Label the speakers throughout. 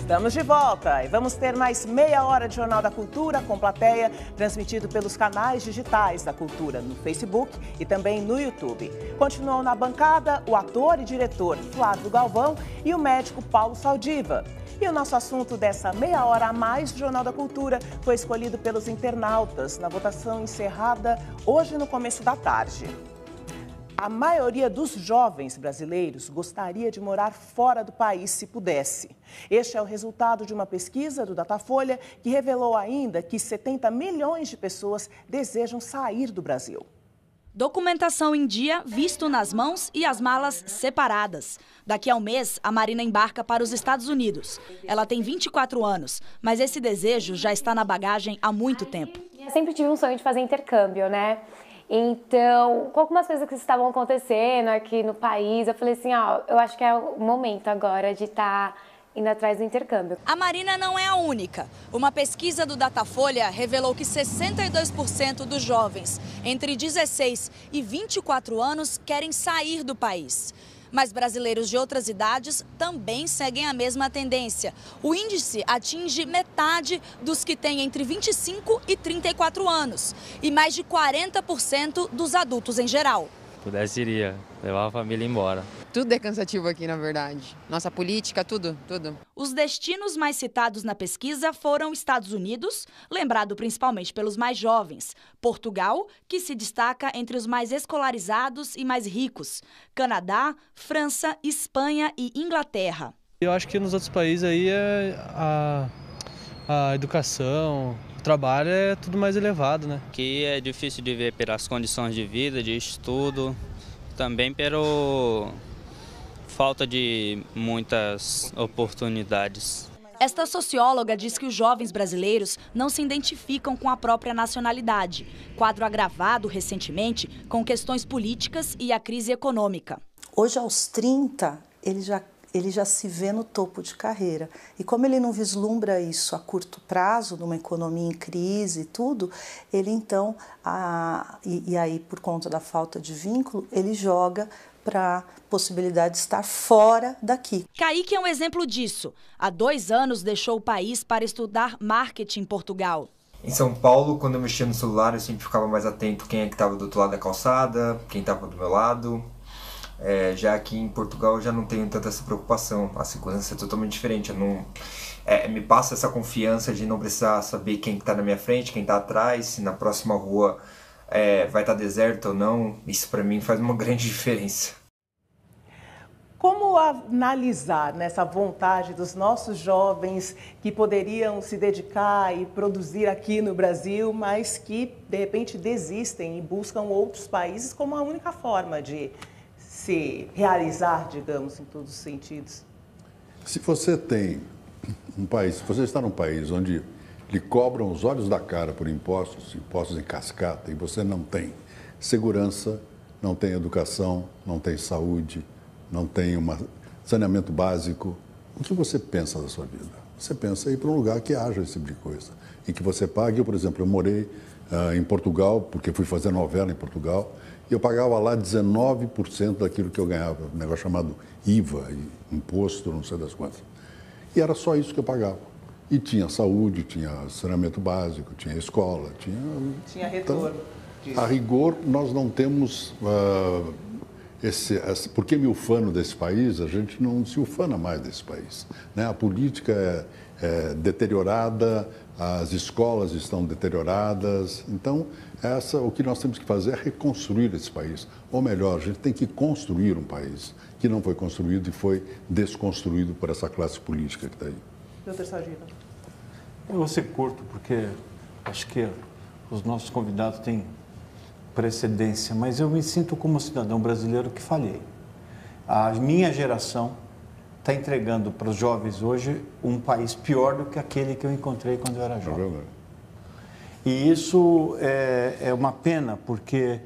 Speaker 1: Estamos de volta e vamos ter mais meia hora de Jornal da Cultura com plateia, transmitido pelos canais digitais da Cultura no Facebook e também no YouTube. Continuam na bancada o ator e diretor Flávio Galvão e o médico Paulo Saldiva. E o nosso assunto dessa meia hora a mais do Jornal da Cultura foi escolhido pelos internautas na votação encerrada hoje no começo da tarde. A maioria dos jovens brasileiros gostaria de morar fora do país se pudesse. Este é o resultado de uma pesquisa do Datafolha que revelou ainda que 70 milhões de pessoas desejam sair do Brasil.
Speaker 2: Documentação em dia, visto nas mãos e as malas separadas. Daqui a um mês, a Marina embarca para os Estados Unidos. Ela tem 24 anos, mas esse desejo já está na bagagem há muito tempo.
Speaker 3: Eu sempre tive um sonho de fazer intercâmbio, né? Então, com algumas coisas que estavam acontecendo aqui no país, eu falei assim, eu acho que é o momento agora de estar indo atrás do intercâmbio.
Speaker 2: A Marina não é a única. Uma pesquisa do Datafolha revelou que 62% dos jovens entre 16 e 24 anos querem sair do país. Mas brasileiros de outras idades também seguem a mesma tendência. O índice atinge metade dos que têm entre 25 e 34 anos e mais de 40% dos adultos em geral.
Speaker 4: Se pudesse, iria levar a família embora.
Speaker 5: Tudo é cansativo aqui, na verdade. Nossa política, tudo.
Speaker 2: Os destinos mais citados na pesquisa foram Estados Unidos, lembrado principalmente pelos mais jovens, Portugal, que se destaca entre os mais escolarizados e mais ricos, Canadá, França, Espanha e Inglaterra.
Speaker 6: Eu acho que nos outros países aí a educação, o trabalho é tudo mais elevado, né?
Speaker 4: Aqui é difícil de ver pelas condições de vida, de estudo, também pelo falta de muitas oportunidades.
Speaker 2: Esta socióloga diz que os jovens brasileiros não se identificam com a própria nacionalidade, quadro agravado recentemente com questões políticas e a crise econômica.
Speaker 7: Hoje, aos 30, ele já se vê no topo de carreira. E como ele não vislumbra isso a curto prazo, numa economia em crise e tudo, ele então, e aí por conta da falta de vínculo, ele joga para a possibilidade de estar fora daqui.
Speaker 2: Kaique é um exemplo disso. Há 2 anos deixou o país para estudar marketing em Portugal.
Speaker 8: Em São Paulo, quando eu mexia no celular, eu sempre ficava mais atento quem é que estava do outro lado da calçada, quem estava do meu lado. Já aqui em Portugal eu já não tenho tanta essa preocupação. A segurança é totalmente diferente. Me passa essa confiança de não precisar saber quem está na minha frente, quem está atrás, se na próxima rua vai estar deserto ou não. Isso para mim faz uma grande diferença.
Speaker 1: Como analisar nessa vontade dos nossos jovens que poderiam se dedicar e produzir aqui no Brasil, mas que de repente desistem e buscam outros países como a única forma de se realizar, digamos, em todos os sentidos?
Speaker 9: Se você tem um país, se você está num país onde lhe cobram os olhos da cara por impostos em cascata, e você não tem segurança, não tem educação, não tem saúde, não tem saneamento básico, o que você pensa da sua vida? Você pensa em ir para um lugar que haja esse tipo de coisa, em que você pague. Eu, por exemplo, eu morei em Portugal, porque fui fazer novela em Portugal, e eu pagava lá 19% daquilo que eu ganhava, um negócio chamado IVA, imposto, não sei das quantas. E era só isso que eu pagava. E tinha saúde, tinha saneamento básico, tinha escola,
Speaker 1: tinha retorno.
Speaker 9: Então, a rigor, nós não temos porque me ufano desse país, a gente não se ufana mais desse país, né? A política é deteriorada, as escolas estão deterioradas. Então, o que nós temos que fazer é reconstruir esse país. Ou melhor, a gente tem que construir um país que não foi construído e foi desconstruído por essa classe política que está aí.
Speaker 1: Doutor Saldiva.
Speaker 10: Eu vou ser curto, porque acho que os nossos convidados têm precedência, mas eu me sinto como cidadão brasileiro que falhei. A minha geração está entregando para os jovens hoje um país pior do que aquele que eu encontrei quando eu era jovem. E isso é uma pena, porque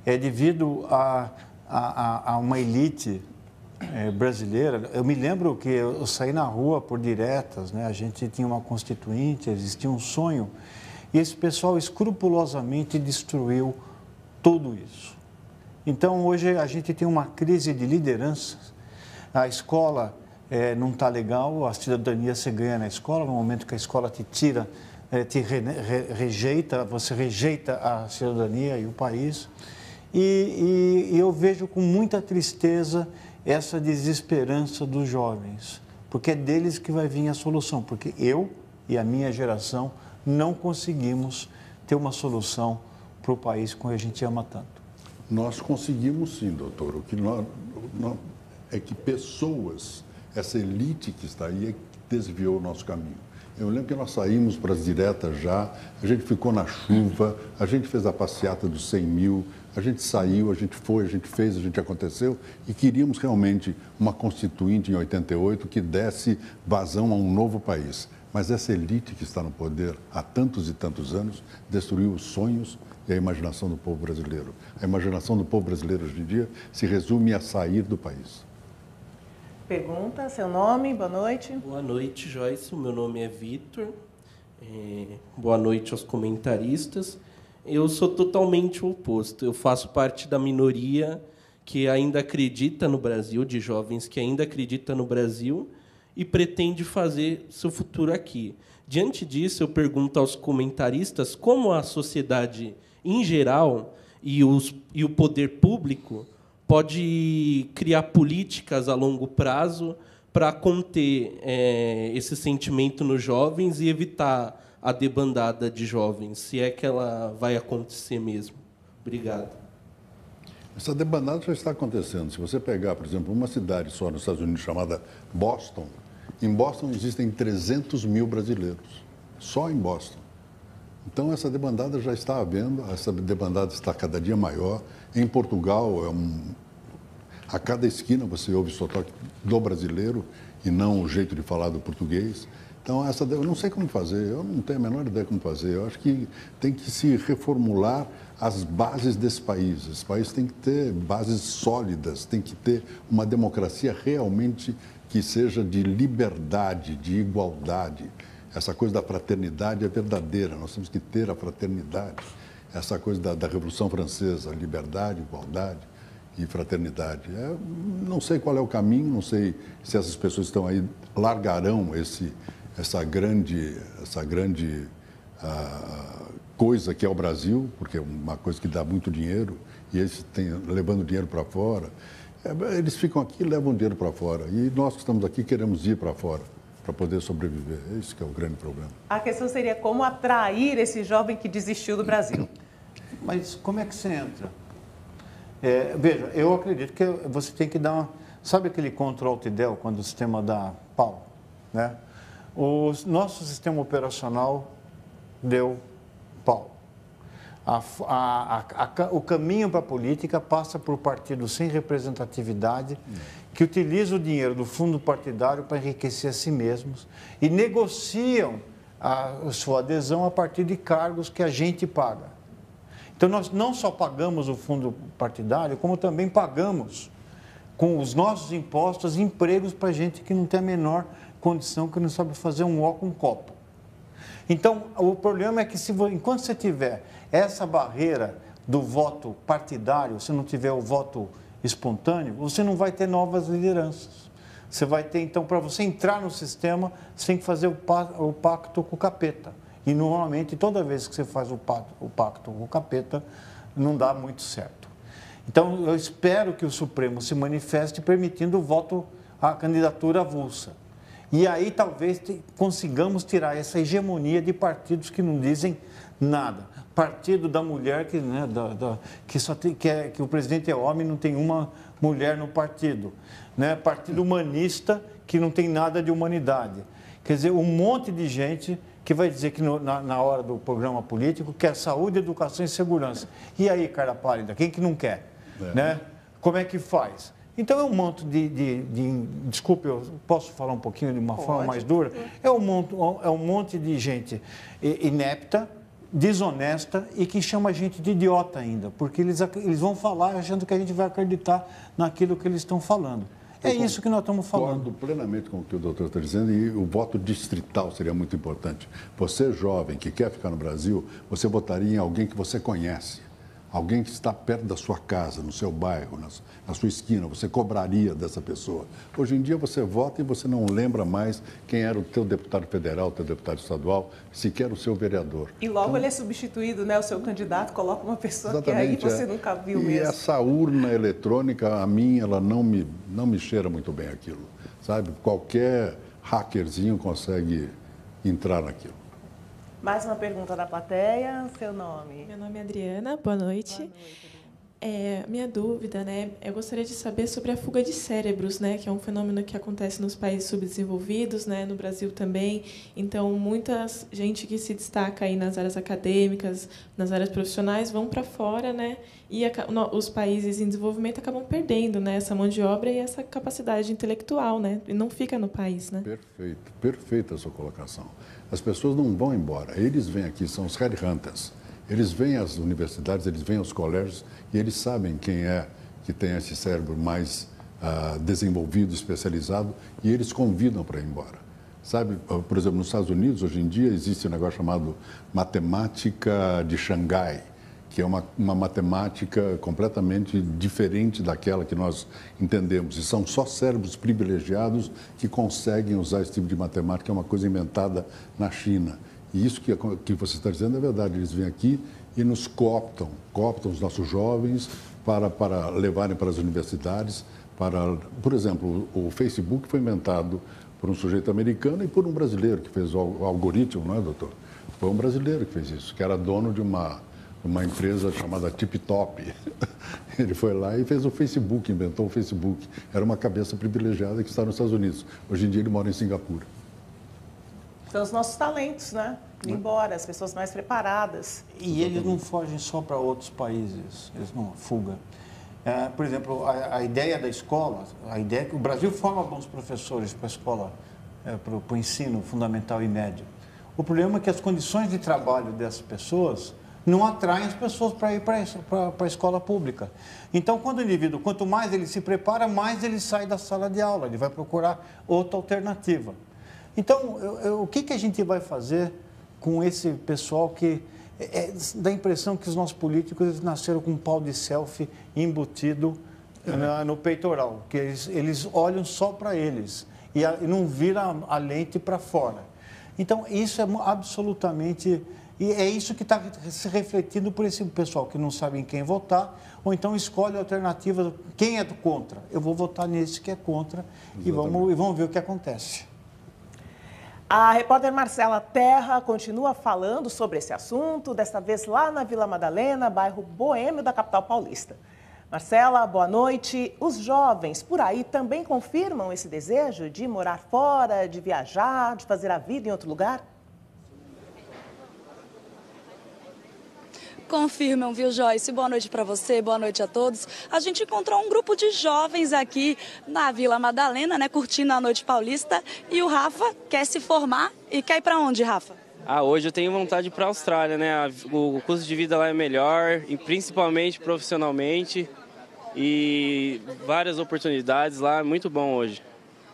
Speaker 10: é devido a uma elite brasileira. Eu me lembro que eu saí na rua por diretas, né? A gente tinha uma constituinte, existia um sonho, e esse pessoal escrupulosamente destruiu tudo isso. Então, hoje a gente tem uma crise de lideranças. A escola não está legal, a cidadania você ganha na escola, no momento que a escola te tira, rejeita, você rejeita a cidadania e o país. E eu vejo com muita tristeza essa desesperança dos jovens, porque é deles que vai vir a solução, porque eu e a minha geração não conseguimos ter uma solução para o país que a gente ama tanto.
Speaker 9: Nós conseguimos sim, doutor. O que nós é que pessoas, essa elite que está aí, é que desviou o nosso caminho. Eu lembro que nós saímos para as diretas já, a gente ficou na chuva, a gente fez a passeata dos 100 mil, a gente saiu, a gente foi, a gente fez, a gente aconteceu e queríamos realmente uma constituinte em 88 que desse vazão a um novo país. Mas essa elite que está no poder há tantos e tantos anos destruiu os sonhos e a imaginação do povo brasileiro. A imaginação do povo brasileiro hoje em dia se resume a sair do país.
Speaker 1: Pergunta, seu nome, boa noite.
Speaker 11: Boa noite, Joyce. O meu nome é Vitor. Boa noite aos comentaristas. Eu sou totalmente o oposto. Eu faço parte da minoria que ainda acredita no Brasil, de jovens que ainda acredita no Brasil e pretende fazer seu futuro aqui. Diante disso, eu pergunto aos comentaristas como a sociedade em geral e o poder público pode criar políticas a longo prazo para conter esse sentimento nos jovens e evitar a debandada de jovens, se é que ela vai acontecer mesmo. Obrigado.
Speaker 9: Essa debandada já está acontecendo. Se você pegar, por exemplo, uma cidade só nos Estados Unidos chamada Boston, em Boston existem 300 mil brasileiros, só em Boston. Então, essa debandada já está havendo, essa debandada está cada dia maior. Em Portugal, a cada esquina você ouve o sotaque do brasileiro e não o jeito de falar do português. Então, eu não sei como fazer, eu não tenho a menor ideia como fazer. Eu acho que tem que se reformular as bases desse país. Esse país tem que ter bases sólidas, tem que ter uma democracia realmente que seja de liberdade, de igualdade. Essa coisa da fraternidade é verdadeira, nós temos que ter a fraternidade. Essa coisa da Revolução Francesa, liberdade, igualdade e fraternidade. Não sei qual é o caminho, não sei se essas pessoas que estão aí largarão essa grande coisa que é o Brasil, porque é uma coisa que dá muito dinheiro, e eles levando dinheiro para fora. Eles ficam aqui e levam dinheiro para fora. E nós que estamos aqui queremos ir para fora para poder sobreviver. É isso que é o grande problema.
Speaker 1: A questão seria como atrair esse jovem que desistiu do Brasil.
Speaker 10: Mas como é que você entra? Veja, eu acredito que você tem que dar uma... Sabe aquele Ctrl-Alt-Del quando o sistema dá pau? Né? O nosso sistema operacional deu pau. O caminho para a política passa por partidos sem representatividade, que utilizam o dinheiro do fundo partidário para enriquecer a si mesmos e negociam a sua adesão a partir de cargos que a gente paga. Então, nós não só pagamos o fundo partidário, como também pagamos, com os nossos impostos, empregos para gente que não tem a menor condição, que não sabe fazer um ó com um copo. Então, o problema é que enquanto você tiver essa barreira do voto partidário, se não tiver o voto espontâneo, você não vai ter novas lideranças. Você vai ter, então, para você entrar no sistema, você tem que fazer o pacto com o capeta. E, normalmente, toda vez que você faz o pacto com o capeta, não dá muito certo. Então, eu espero que o Supremo se manifeste permitindo o voto à candidatura avulsa. E aí talvez consigamos tirar essa hegemonia de partidos que não dizem nada. Partido da mulher que o presidente é homem, não tem uma mulher no partido. Né? Partido humanista que não tem nada de humanidade. Quer dizer, um monte de gente que vai dizer que na hora do programa político quer saúde, educação e segurança. E aí, cara pálida, quem que não quer? Né? Como é que faz? Então, é um monte desculpe, eu posso falar um pouquinho de uma forma mais dura? É um monte de gente inepta, desonesta e que chama a gente de idiota ainda, porque eles vão falar achando que a gente vai acreditar naquilo que eles estão falando. É isso que nós estamos falando.
Speaker 9: Concordo plenamente com o que o doutor está dizendo e o voto distrital seria muito importante. Você, jovem, que quer ficar no Brasil, você votaria em alguém que você conhece. alguém que está perto da sua casa, no seu bairro, na sua esquina, você cobraria dessa pessoa. Hoje em dia você vota e você não lembra mais quem era o teu deputado federal, o teu deputado estadual, sequer o seu vereador.
Speaker 1: E logo ele é substituído, né? O seu candidato coloca uma pessoa que aí você nunca viu mesmo.
Speaker 9: E essa urna eletrônica, a mim, ela não me cheira muito bem aquilo, sabe? Qualquer hackerzinho consegue entrar naquilo.
Speaker 1: Mais uma pergunta da plateia, seu nome?
Speaker 12: Meu nome é Adriana, boa noite. Boa noite. Minha dúvida, né, eu gostaria de saber sobre a fuga de cérebros, né, que é um fenômeno que acontece nos países subdesenvolvidos, né, no Brasil também. Então, muita gente que se destaca aí nas áreas acadêmicas, nas áreas profissionais, vão para fora, né, e os países em desenvolvimento acabam perdendo, né, essa mão de obra e essa capacidade intelectual, né, e não fica no país, né?
Speaker 9: Perfeito, perfeita a sua colocação. As pessoas não vão embora, eles vêm aqui, são os headhunters. Eles vêm às universidades, eles vêm aos colégios e eles sabem quem é que tem esse cérebro mais desenvolvido, especializado, e eles convidam para ir embora. Sabe, por exemplo, nos Estados Unidos, hoje em dia, existe um negócio chamado matemática de Xangai, que é uma matemática completamente diferente daquela que nós entendemos. E são só cérebros privilegiados que conseguem usar esse tipo de matemática, é uma coisa inventada na China. E isso que você está dizendo é verdade. Eles vêm aqui e nos cooptam os nossos jovens para levarem para as universidades. Por exemplo, o Facebook foi inventado por um sujeito americano e por um brasileiro que fez o algoritmo, não é, doutor? Foi um brasileiro que fez isso, que era dono de uma empresa chamada TipTop. Ele foi lá e fez o Facebook, inventou o Facebook. Era uma cabeça privilegiada que está nos Estados Unidos. Hoje em dia ele mora em Singapura.
Speaker 1: São os nossos talentos, né? Embora, as pessoas mais preparadas.
Speaker 10: E eles não fogem só para outros países, eles não fugam. Por exemplo, a ideia da escola, a ideia que o Brasil forma bons professores para a escola, para o ensino fundamental e médio. O problema é que as condições de trabalho dessas pessoas não atraem as pessoas para ir para a escola pública. Então, quando o indivíduo, quanto mais ele se prepara, mais ele sai da sala de aula, ele vai procurar outra alternativa. Então, o que a gente vai fazer com esse pessoal que dá a impressão que os nossos políticos nasceram com um pau de selfie embutido no peitoral, que eles olham só para eles e não viram a lente para fora. Então, isso é absolutamente... E é isso que está se refletindo por esse pessoal que não sabe em quem votar, ou então escolhe a alternativa, quem é do contra? Eu vou votar nesse que é contra e vamos ver o que acontece.
Speaker 1: A repórter Marcela Terra continua falando sobre esse assunto, desta vez lá na Vila Madalena, bairro boêmio da capital paulista. Marcela, boa noite. Os jovens por aí também confirmam esse desejo de morar fora, de viajar, de fazer a vida em outro lugar?
Speaker 2: Confirmam, viu, Joyce? Boa noite para você, boa noite a todos. A gente encontrou um grupo de jovens aqui na Vila Madalena, né, curtindo a noite paulista. E o Rafa quer se formar e quer ir para onde, Rafa?
Speaker 13: Hoje eu tenho vontade de ir para a Austrália, né? O custo de vida lá é melhor, e principalmente profissionalmente. E várias oportunidades lá, muito bom hoje.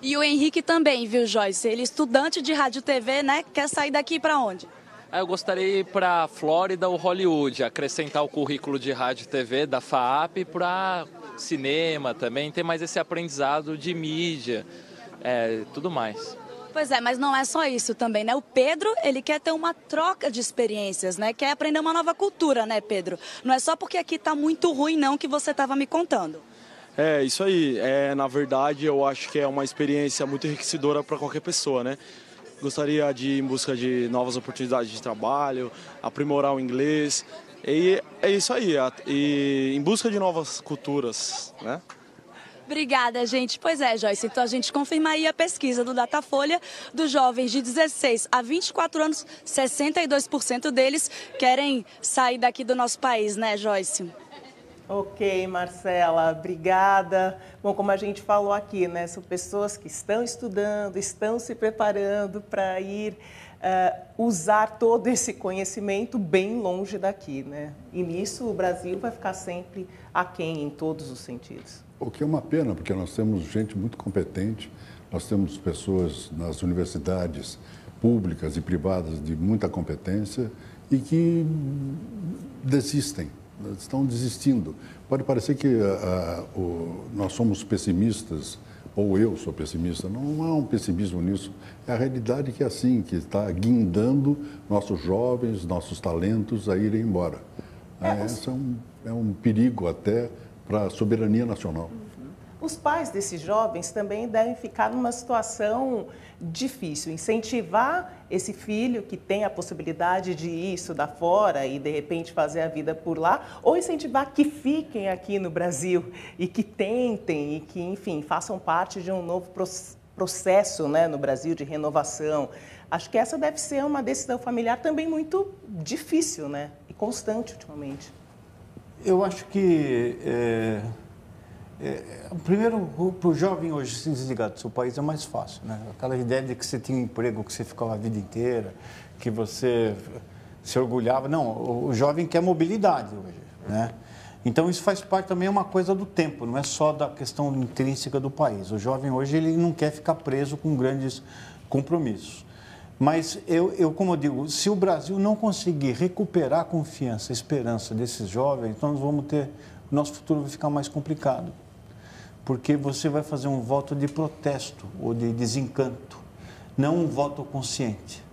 Speaker 2: E o Henrique também, viu, Joyce? Ele é estudante de rádio e TV, né? Quer sair daqui para onde?
Speaker 14: Eu gostaria de ir para a Flórida ou Hollywood, acrescentar o currículo de rádio e TV da FAAP para cinema também, ter mais esse aprendizado de mídia, tudo mais.
Speaker 2: Pois é, mas não é só isso também, né? O Pedro, ele quer ter uma troca de experiências, né? Quer aprender uma nova cultura, né, Pedro? Não é só porque aqui está muito ruim, não, que você estava me contando.
Speaker 15: É, isso aí. Na verdade, eu acho que é uma experiência muito enriquecedora para qualquer pessoa, né? Gostaria de ir em busca de novas oportunidades de trabalho, aprimorar o inglês. E é isso aí, e em busca de novas culturas, né?
Speaker 2: Obrigada, gente. Pois é, Joyce, então a gente confirma aí a pesquisa do Datafolha dos jovens de 16 a 24 anos, 62% deles querem sair daqui do nosso país, né, Joyce?
Speaker 1: Ok, Marcela, obrigada. Bom, como a gente falou aqui, né, são pessoas que estão estudando, estão se preparando para ir usar todo esse conhecimento bem longe daqui, né? E nisso o Brasil vai ficar sempre aquém em todos os sentidos.
Speaker 9: O que é uma pena, porque nós temos gente muito competente, nós temos pessoas nas universidades públicas e privadas de muita competência e que desistem estão desistindo. Pode parecer que nós somos pessimistas, ou eu sou pessimista. Não há um pessimismo nisso. É a realidade que é assim, que está guindando nossos jovens, nossos talentos a irem embora. Esse é um perigo até para a soberania nacional.
Speaker 1: Os pais desses jovens também devem ficar numa situação difícil, incentivar esse filho que tem a possibilidade de ir estudar fora e, de repente, fazer a vida por lá, ou incentivar que fiquem aqui no Brasil e que tentem e que, enfim, façam parte de um novo processo, né, no Brasil de renovação. Acho que essa deve ser uma decisão familiar também muito difícil, né, e constante ultimamente.
Speaker 10: Eu acho que... primeiro, para o jovem hoje se desligar do seu país é mais fácil, né? Aquela ideia de que você tinha um emprego, que você ficava a vida inteira, que você se orgulhava. Não, o jovem quer mobilidade hoje, né? Então, isso faz parte também, é uma coisa do tempo, não é só da questão intrínseca do país. O jovem hoje, ele não quer ficar preso com grandes compromissos. Mas, como eu digo, se o Brasil não conseguir recuperar a confiança, a esperança desses jovens, então nós vamos ter... o nosso futuro vai ficar mais complicado. Porque você vai fazer um voto de protesto ou de desencanto, não um voto consciente.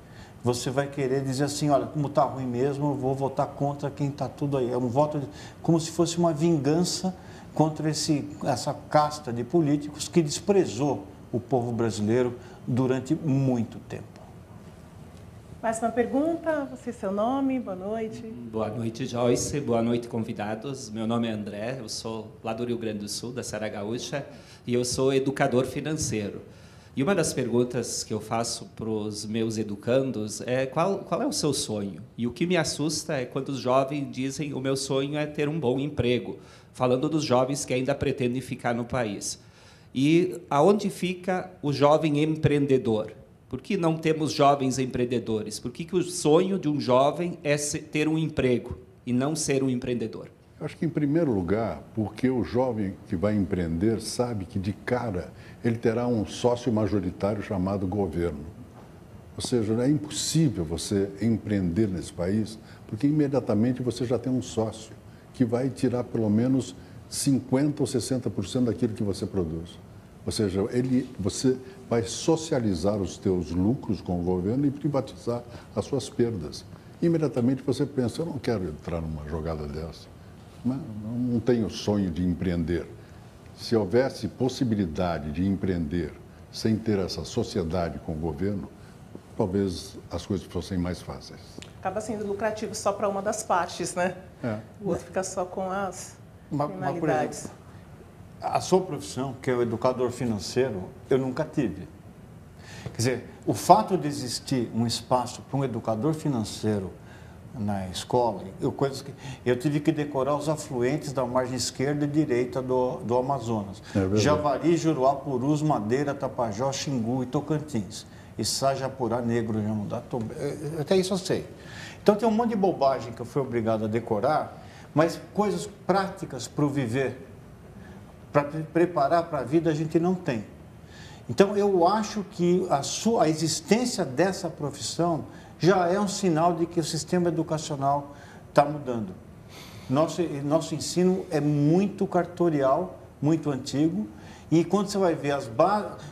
Speaker 10: Você vai querer dizer assim, olha, como está ruim mesmo, eu vou votar contra quem está tudo aí. É um voto como se fosse uma vingança contra essa casta de políticos que desprezou o povo brasileiro durante muito tempo.
Speaker 1: Mais uma pergunta, você, seu nome, boa noite.
Speaker 16: Boa noite, Joyce, boa noite, convidados. Meu nome é André, eu sou lá do Rio Grande do Sul, da Serra Gaúcha, e eu sou educador financeiro. E uma das perguntas que eu faço para os meus educandos é qual é o seu sonho? E o que me assusta é quando os jovens dizem o meu sonho é ter um bom emprego, falando dos jovens que ainda pretendem ficar no país. E aonde fica o jovem empreendedor? Por que não temos jovens empreendedores? Por que o sonho de um jovem é ter um emprego e não ser um empreendedor?
Speaker 9: Eu acho que, em primeiro lugar, porque o jovem que vai empreender sabe que, de cara, ele terá um sócio majoritário chamado governo. Ou seja, é impossível você empreender nesse país, porque imediatamente você já tem um sócio que vai tirar pelo menos 50% ou 60% daquilo que você produz. Ou seja, você vai socializar os teus lucros com o governo e privatizar as suas perdas. Imediatamente você pensa, eu não quero entrar numa jogada dessa. Não tenho sonho de empreender. Se houvesse possibilidade de empreender sem ter essa sociedade com o governo, talvez as coisas fossem mais fáceis.
Speaker 1: Acaba sendo lucrativo só para uma das partes, né? O outro fica só com as finalidades.
Speaker 10: A sua profissão, que é o educador financeiro, eu nunca tive. Quer dizer, o fato de existir um espaço para um educador financeiro na escola, eu tive que decorar os afluentes da margem esquerda e direita do Amazonas. Javari, Juruá, Purus, Madeira, Tapajós, Xingu e Tocantins. E Sajapurá, Negro, Jamundá, até isso eu sei. Então tem um monte de bobagem que eu fui obrigado a decorar, mas coisas práticas para o viver, para preparar para a vida, a gente não tem. Então, eu acho que a existência dessa profissão já é um sinal de que o sistema educacional está mudando. Nosso ensino é muito cartorial, muito antigo, e quando você vai ver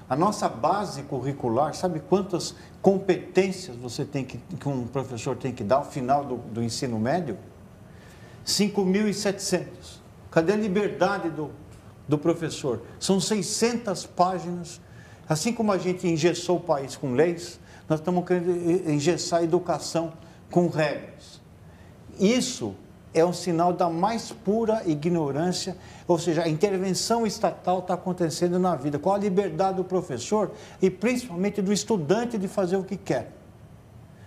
Speaker 10: a nossa base curricular, sabe quantas competências que um professor tem que dar ao final do ensino médio? 5.700. Cadê a liberdade do professor? São 600 páginas. Assim como a gente engessou o país com leis, nós estamos querendo engessar a educação com regras. Isso é um sinal da mais pura ignorância, ou seja, a intervenção estatal está acontecendo na vida. Qual a liberdade do professor e principalmente do estudante de fazer o que quer?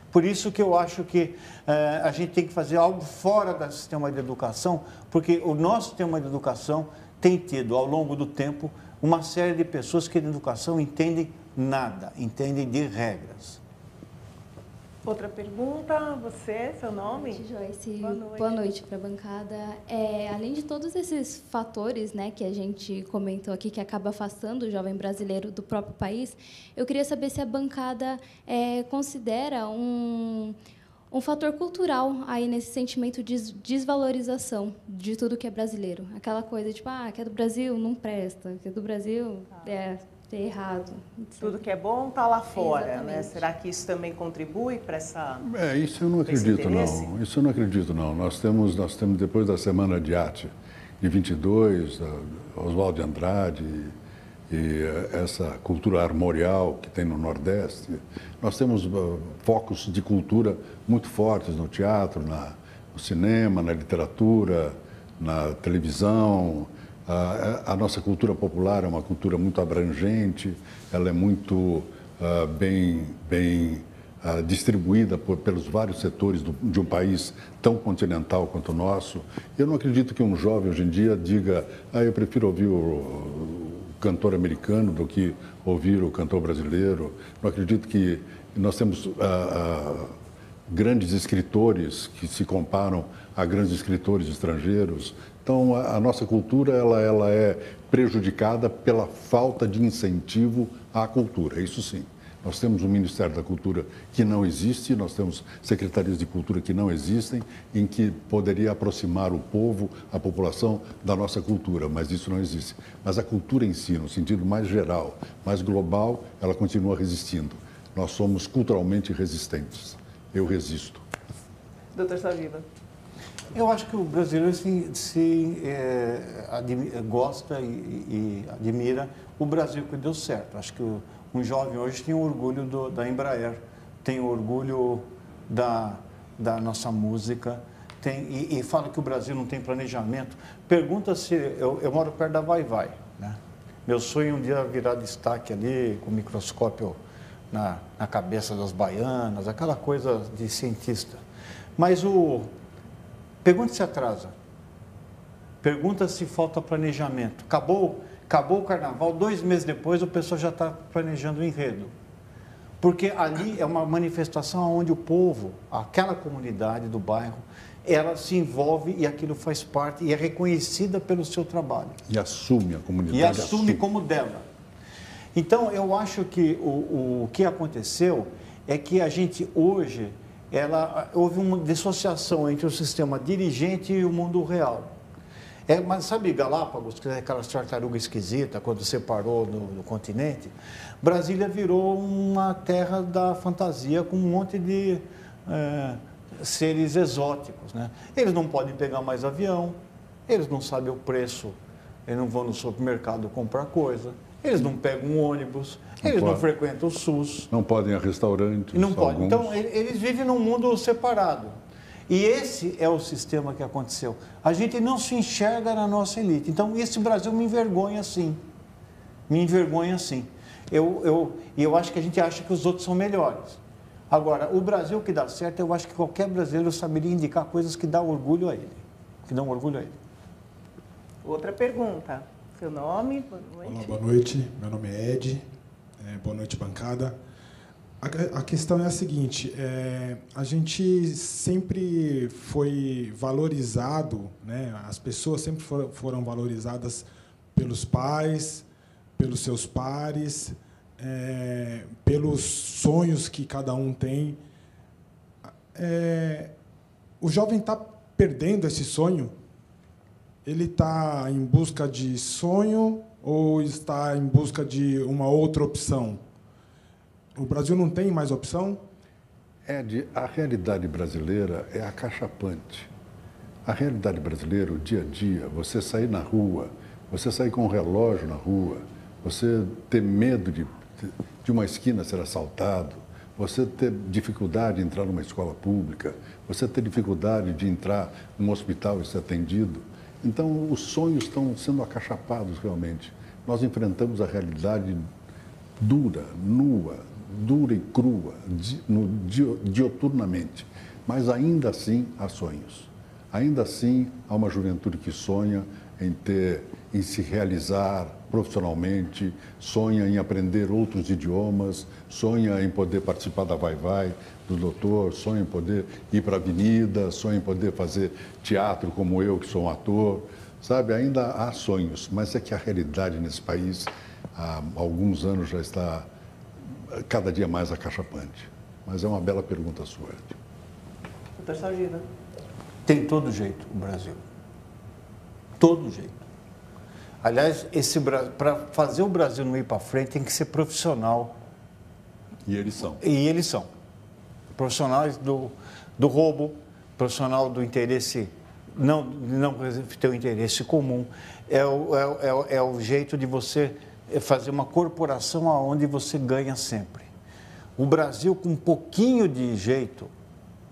Speaker 10: Por isso que eu acho que a gente tem que fazer algo fora do sistema de educação, porque o nosso sistema de educação tem tido, ao longo do tempo, uma série de pessoas que na educação entendem nada, entendem de regras.
Speaker 1: Outra pergunta, você, seu nome?
Speaker 17: Boa noite, Joyce.
Speaker 1: Boa noite.
Speaker 17: Boa noite para a bancada. Além de todos esses fatores, né, que a gente comentou aqui, que acaba afastando o jovem brasileiro do próprio país, eu queria saber se a bancada considera um fator cultural aí nesse sentimento de desvalorização de tudo que é brasileiro. Aquela coisa, tipo, que é do Brasil, não presta, que é do Brasil, é errado. Etc.
Speaker 1: Tudo que é bom está lá fora, né? Será que isso também contribui para essa...
Speaker 9: Isso eu não acredito, não. Isso eu não acredito, não. Nós temos, depois da Semana de Arte de 22, Oswald de Andrade e essa cultura armorial que tem no Nordeste, nós temos focos de cultura muito fortes no teatro, no cinema, na literatura, na televisão. A nossa cultura popular é uma cultura muito abrangente, ela é muito bem distribuída pelos vários setores de um país tão continental quanto o nosso. Eu não acredito que um jovem hoje em dia diga eu prefiro ouvir o cantor americano do que ouvir o cantor brasileiro. Não acredito que nós temos grandes escritores que se comparam a grandes escritores estrangeiros. Então, a nossa cultura ela é prejudicada pela falta de incentivo à cultura, isso sim. Nós temos um Ministério da Cultura que não existe, nós temos secretarias de cultura que não existem, em que poderia aproximar o povo, a população, da nossa cultura, mas isso não existe. Mas a cultura em si, no sentido mais geral, mais global, ela continua resistindo. Nós somos culturalmente resistentes. Eu resisto.
Speaker 1: Doutor Saviva.
Speaker 10: Eu acho que o brasileiro gosta e admira o Brasil que deu certo. Acho que um jovem hoje tem orgulho da Embraer, tem orgulho da nossa música, e fala que o Brasil não tem planejamento. Pergunta se... Eu moro perto da Vai-Vai, né? Meu sonho um dia virar destaque ali, com o microscópio na cabeça das baianas, aquela coisa de cientista. Mas pergunta se atrasa. Pergunta se falta planejamento. Acabou o carnaval, 2 meses depois o pessoal já está planejando o enredo. Porque ali é uma manifestação onde o povo, aquela comunidade do bairro, ela se envolve e aquilo faz parte e é reconhecida pelo seu trabalho.
Speaker 9: E assume a comunidade.
Speaker 10: E assume como dela. Então, eu acho que o que aconteceu é que a gente hoje, houve uma dissociação entre o sistema dirigente e o mundo real. Mas sabe Galápagos, que é aquela tartaruga esquisita, quando separou no continente? Brasília virou uma terra da fantasia com um monte de seres exóticos, né? Eles não podem pegar mais avião, eles não sabem o preço, eles não vão no supermercado comprar coisa, eles não pegam um ônibus, não frequentam o SUS.
Speaker 9: Não podem ir a restaurantes.
Speaker 10: Não podem. Então, eles vivem num mundo separado. E esse é o sistema que aconteceu. A gente não se enxerga na nossa elite. Então, esse Brasil me envergonha, sim. Me envergonha, sim. Eu acho que a gente acha que os outros são melhores. Agora, o Brasil que dá certo, eu acho que qualquer brasileiro saberia indicar coisas que dão orgulho a ele. Que dão orgulho a ele.
Speaker 1: Outra pergunta. Seu nome? Boa noite.
Speaker 18: Olá, boa noite. Meu nome é Ed. Boa noite, bancada. A questão é a seguinte, a gente sempre foi valorizado, né? As pessoas sempre foram valorizadas pelos pais, pelos seus pares, pelos sonhos que cada um tem. O jovem está perdendo esse sonho? Ele está em busca de sonho ou está em busca de uma outra opção? O Brasil não tem mais opção?
Speaker 9: A realidade brasileira é acachapante. A realidade brasileira, o dia a dia, você sair na rua, você sair com um relógio na rua, você ter medo de uma esquina ser assaltado, você ter dificuldade de entrar numa escola pública, você ter dificuldade de entrar num hospital e ser atendido. Então, os sonhos estão sendo acachapados realmente. Nós enfrentamos a realidade dura, nua, dura e crua, dioturnamente. Mas ainda assim há sonhos. Ainda assim há uma juventude que sonha em se realizar profissionalmente, sonha em aprender outros idiomas, sonha em poder participar da Vai-Vai do doutor, sonha em poder ir para a avenida, sonha em poder fazer teatro como eu, que sou um ator. Sabe, ainda há sonhos, mas é que a realidade nesse país há alguns anos já está cada dia mais acachapante. Mas é uma bela pergunta sua, Ed.
Speaker 1: Doutor Saldiva.
Speaker 10: Tem todo jeito o Brasil. Todo jeito. Aliás, para fazer o Brasil não ir para frente, tem que ser profissional.
Speaker 9: E eles são.
Speaker 10: E eles são. Profissionais do roubo, profissional do interesse, não ter o interesse comum. É o jeito de você fazer uma corporação onde você ganha sempre. O Brasil, com um pouquinho de jeito,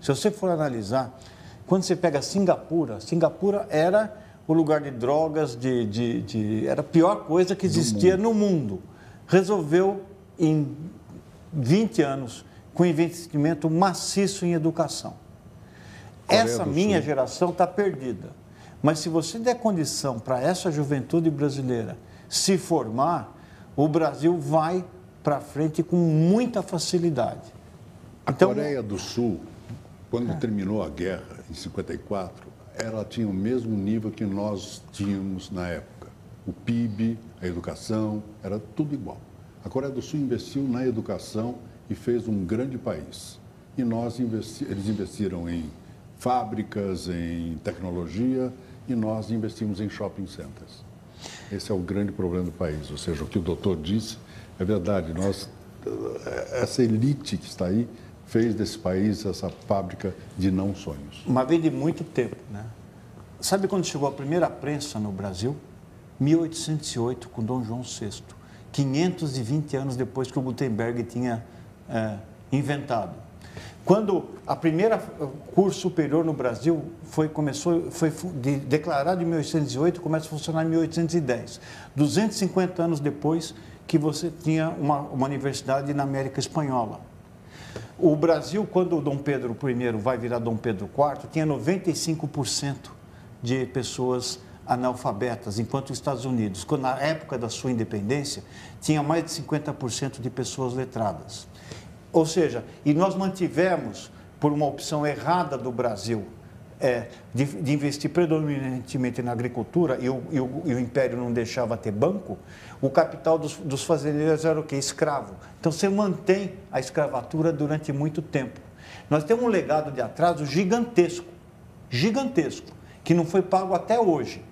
Speaker 10: se você for analisar, quando você pega Singapura era o lugar de drogas, era a pior coisa que existia no mundo. Resolveu em 20 anos com investimento maciço em educação. Essa minha geração está perdida. Mas se você der condição para essa juventude brasileira se formar, o Brasil vai para frente com muita facilidade.
Speaker 9: A Coreia do Sul, quando terminou a guerra, em 54, ela tinha o mesmo nível que nós tínhamos na época. O PIB, a educação, era tudo igual. A Coreia do Sul investiu na educação e fez um grande país. E eles investiram em fábricas, em tecnologia, e nós investimos em shopping centers. Esse é o grande problema do país. Ou seja, o que o doutor disse é verdade. Essa elite que está aí fez desse país essa fábrica de não sonhos.
Speaker 10: Mas vem de muito tempo, né? Sabe quando chegou a primeira prensa no Brasil? 1808, com Dom João VI. 520 anos depois que o Gutenberg tinha inventado. Quando a primeira curso superior no Brasil foi declarado em 1808, começa a funcionar em 1810. 250 anos depois que você tinha uma universidade na América Espanhola. O Brasil, quando o Dom Pedro I vai virar Dom Pedro IV, tinha 95% de pessoas analfabetas, enquanto os Estados Unidos, na época da sua independência, tinha mais de 50% de pessoas letradas. Ou seja, e nós mantivemos, por uma opção errada do Brasil, de investir predominantemente na agricultura, e o Império não deixava ter banco, o capital dos fazendeiros era o quê? Escravo. Então, você mantém a escravatura durante muito tempo. Nós temos um legado de atraso gigantesco, que não foi pago até hoje.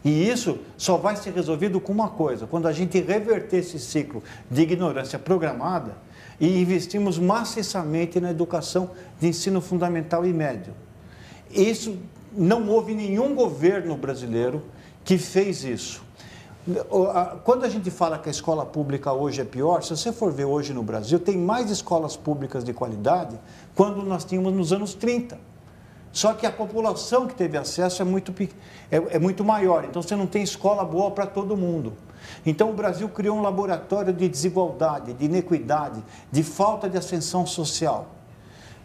Speaker 10: E isso só vai ser resolvido com uma coisa, quando a gente reverter esse ciclo de ignorância programada e investimos maciçamente na educação de ensino fundamental e médio. Isso, não houve nenhum governo brasileiro que fez isso. Quando a gente fala que a escola pública hoje é pior, se você for ver hoje no Brasil, tem mais escolas públicas de qualidade quando nós tínhamos nos anos 30. Só que a população que teve acesso é muito maior, então você não tem escola boa para todo mundo. Então o Brasil criou um laboratório de desigualdade, de inequidade, de falta de ascensão social.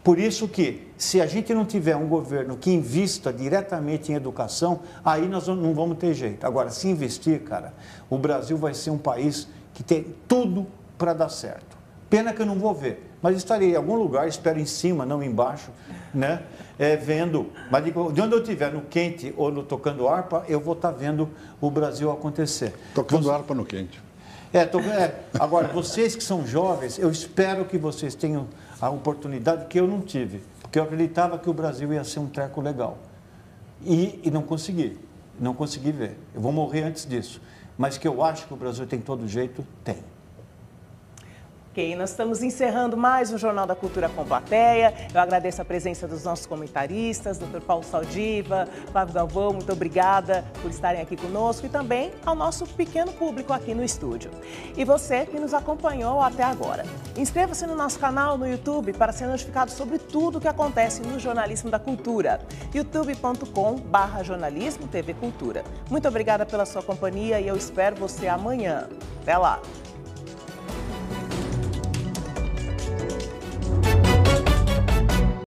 Speaker 10: Por isso que, se a gente não tiver um governo que invista diretamente em educação, aí nós não vamos ter jeito. Agora, se investir, cara, o Brasil vai ser um país que tem tudo para dar certo. Pena que eu não vou ver, mas estarei em algum lugar, espero em cima, não embaixo, né? Vendo. Mas de onde eu estiver, no quente ou no tocando harpa, eu vou estar vendo o Brasil acontecer.
Speaker 9: Tocando harpa no quente.
Speaker 10: Agora, vocês que são jovens, eu espero que vocês tenham a oportunidade que eu não tive, porque eu acreditava que o Brasil ia ser um treco legal. E não consegui ver. Eu vou morrer antes disso. Mas que eu acho que o Brasil tem todo jeito, tem.
Speaker 1: Ok, nós estamos encerrando mais um Jornal da Cultura com Plateia. Eu agradeço a presença dos nossos comentaristas, Dr. Paulo Saldiva, Flávio Galvão, muito obrigada por estarem aqui conosco e também ao nosso pequeno público aqui no estúdio. E você que nos acompanhou até agora. Inscreva-se no nosso canal no YouTube para ser notificado sobre tudo o que acontece no jornalismo da cultura. youtube.com/jornalismo TV Cultura. Muito obrigada pela sua companhia e eu espero você amanhã. Até lá!